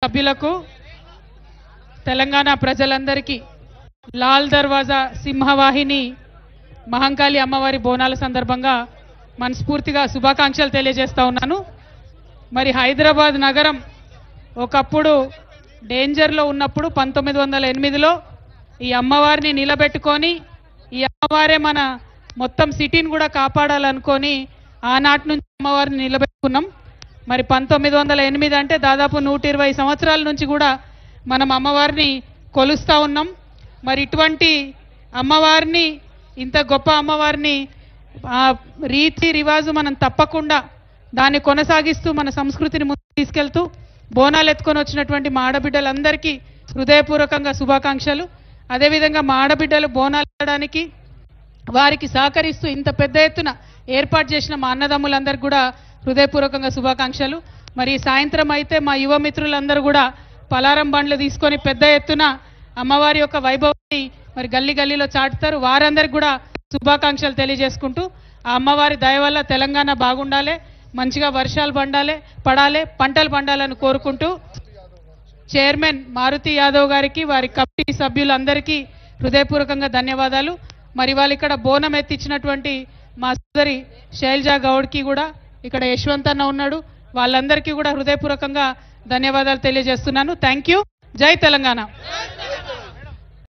సభ్యులకు తెలంగాణ ప్రజలందరికీ లాల్ దర్వాజా సింహవాహిని మహంకాళి అమ్మవారి బోనాల సందర్భంగా మనస్ఫూర్తిగా శుభాకాంక్షలు తెలియజేస్తా ఉన్నాను. మరి హైదరాబాద్ నగరం ఒకప్పుడు డేంజర్లో ఉన్నప్పుడు 1908లో ఈ అమ్మవారిని నిలబెట్టుకొని ఈ అమ్మవారే మన మొత్తం సిటీని కూడా కాపాడాలనుకొని ఆనాటి నుంచి అమ్మవారిని నిలబెట్టుకున్నాం. మరి 1908 అంటే దాదాపు 120 సంవత్సరాల నుంచి కూడా మనం అమ్మవారిని కొలుస్తూ ఉన్నాం. మరి ఇటువంటి అమ్మవారిని, ఇంత గొప్ప అమ్మవారిని రీతి రివాజు మనం తప్పకుండా దాన్ని కొనసాగిస్తూ మన సంస్కృతిని ముందుకు తీసుకెళ్తూ బోనాలు ఎత్తుకొని వచ్చినటువంటి మా ఆడబిడ్డలందరికీ హృదయపూర్వకంగా శుభాకాంక్షలు. అదేవిధంగా మా ఆడబిడ్డలు బోనాలు వేయడానికి వారికి సహకరిస్తూ ఇంత పెద్ద ఎత్తున ఏర్పాటు చేసిన మా అన్నదమ్ములందరికీ కూడా హృదయపూర్వకంగా శుభాకాంక్షలు. మరి సాయంత్రం అయితే మా యువ మిత్రులందరూ కూడా పలారం బండ్లు తీసుకొని పెద్ద ఎత్తున అమ్మవారి యొక్క వైభవాన్ని మరి గల్లీ గల్లీలో చాటుతారు. వారందరికీ కూడా శుభాకాంక్షలు తెలియజేసుకుంటూ ఆ అమ్మవారి దయ వల్ల తెలంగాణ బాగుండాలి, మంచిగా వర్షాలు పడాలి, పంటలు పండాలని కోరుకుంటూ చైర్మన్ మారుతి యాదవ్ గారికి, వారి కమిటీ సభ్యులందరికీ హృదయపూర్వకంగా ధన్యవాదాలు. మరి వాళ్ళు ఇక్కడ బోనం ఎత్తించినటువంటి మా సోదరి శైలజా గౌడ్కి కూడా, ఇక్కడ యశ్వంత్ అన్న ఉన్నాడు, వాళ్ళందరికీ కూడా హృదయపూర్వకంగా ధన్యవాదాలు తెలియజేస్తున్నాను. Thank you. జై తెలంగాణ.